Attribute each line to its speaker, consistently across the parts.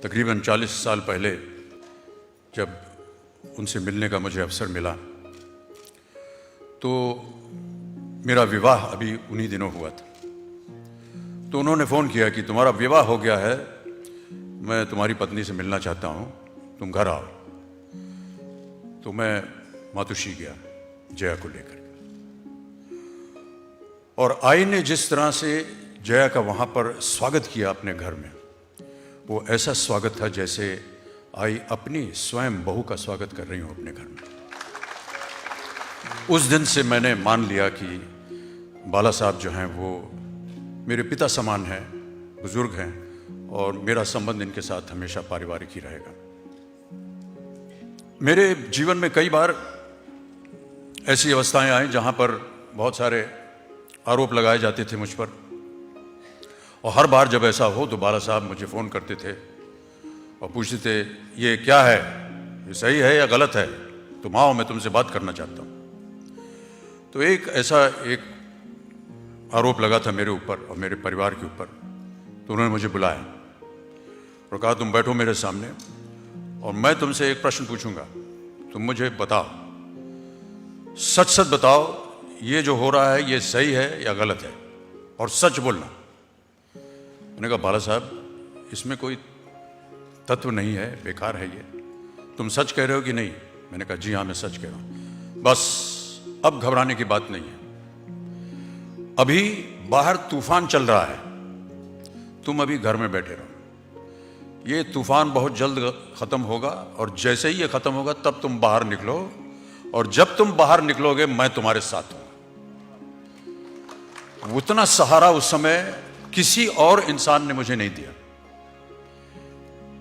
Speaker 1: तकरीबन 40 साल पहले जब उनसे मिलने का मुझे अवसर मिला तो मेरा विवाह अभी उन्हीं दिनों हुआ था। तो उन्होंने फ़ोन किया कि तुम्हारा विवाह हो गया है, मैं तुम्हारी पत्नी से मिलना चाहता हूँ, तुम घर आओ। तो मैं मातुश्री गया जया को लेकर, और आई ने जिस तरह से जया का वहाँ पर स्वागत किया अपने घर में, वो ऐसा स्वागत था जैसे आई अपनी स्वयं बहू का स्वागत कर रही हूँ अपने घर में। उस दिन से मैंने मान लिया कि बाला साहब जो हैं वो मेरे पिता समान हैं, बुजुर्ग हैं, और मेरा संबंध इनके साथ हमेशा पारिवारिक ही रहेगा। मेरे जीवन में कई बार ऐसी अवस्थाएं आई जहां पर बहुत सारे आरोप लगाए जाते थे मुझ पर, और हर बार जब ऐसा हो तो बाला साहब मुझे फ़ोन करते थे और पूछते थे ये क्या है, ये सही है या गलत है, तुम आओ, मैं तुमसे बात करना चाहता हूँ। तो एक आरोप लगा था मेरे ऊपर और मेरे परिवार के ऊपर। तो उन्होंने मुझे बुलाया और कहा तुम बैठो मेरे सामने और मैं तुमसे एक प्रश्न पूछूंगा, तुम मुझे बताओ, सच सच बताओ, ये जो हो रहा है ये सही है या गलत है, और सच बोलना। मैंने कहा बाला साहब इसमें कोई तत्व नहीं है, बेकार है ये, तुम सच कह रहे हो कि नहीं? मैंने कहा जी हाँ मैं सच कह रहा हूं। बस अब घबराने की बात नहीं है, अभी बाहर तूफान चल रहा है, तुम अभी घर में बैठे रहो, ये तूफान बहुत जल्द खत्म होगा, और जैसे ही ये खत्म होगा तब तुम बाहर निकलो, और जब तुम बाहर निकलोगे मैं तुम्हारे साथ हूं। उतना सहारा उस समय किसी और इंसान ने मुझे नहीं दिया।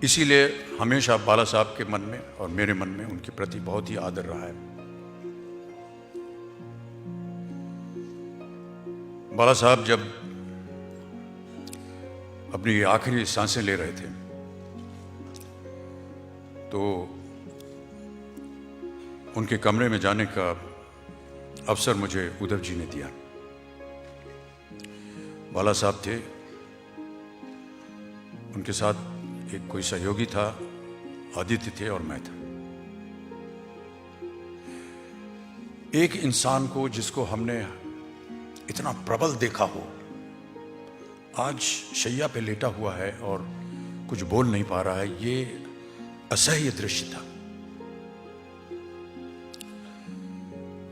Speaker 1: इसीलिए हमेशा बाला साहब के मन में और मेरे मन में उनके प्रति बहुत ही आदर रहा है। बाला साहब जब अपनी आखिरी सांसें ले रहे थे तो उनके कमरे में जाने का अवसर मुझे उद्धव जी ने दिया। बाला साहब थे, उनके साथ एक कोई सहयोगी था, आदित्य थे, और मैं था। एक इंसान को जिसको हमने इतना प्रबल देखा हो, आज शैया पे लेटा हुआ है और कुछ बोल नहीं पा रहा है, ये असह्य दृश्य था।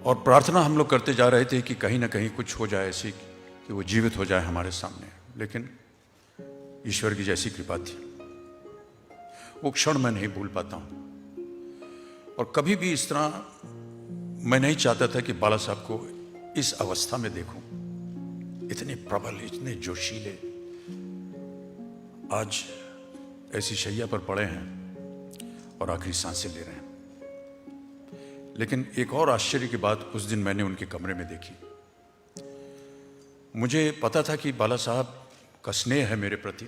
Speaker 1: और प्रार्थना हम लोग करते जा रहे थे कि कहीं ना कहीं कुछ हो जाए ऐसी कि वो जीवित हो जाए हमारे सामने, लेकिन ईश्वर की जैसी कृपा थी, वो क्षण मैं नहीं भूल पाता हूं। और कभी भी इस तरह मैं नहीं चाहता था कि बाला साहब को इस अवस्था में देखूं, इतने प्रबल, इतने जोशीले, आज ऐसी शैया पर पड़े हैं और आखिरी सांसें ले रहे हैं। लेकिन एक और आश्चर्य की बात उस दिन मैंने उनके कमरे में देखी। मुझे पता था कि बाला साहब का स्नेह है मेरे प्रति,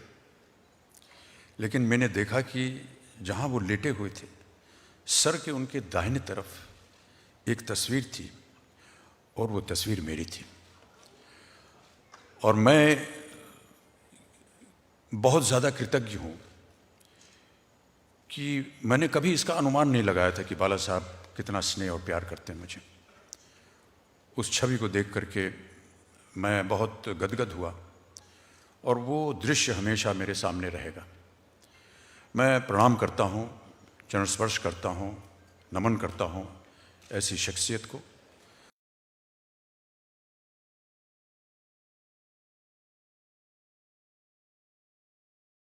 Speaker 1: लेकिन मैंने देखा कि जहां वो लेटे हुए थे, सर के उनके दाहिने तरफ एक तस्वीर थी, और वो तस्वीर मेरी थी। और मैं बहुत ज़्यादा कृतज्ञ हूँ कि मैंने कभी इसका अनुमान नहीं लगाया था कि बाला साहब कितना स्नेह और प्यार करते हैं मुझे। उस छवि को देख करके मैं बहुत गदगद हुआ, और वो दृश्य हमेशा मेरे सामने रहेगा। मैं प्रणाम करता हूँ, चरण स्पर्श करता हूँ, नमन करता हूँ ऐसी शख्सियत को,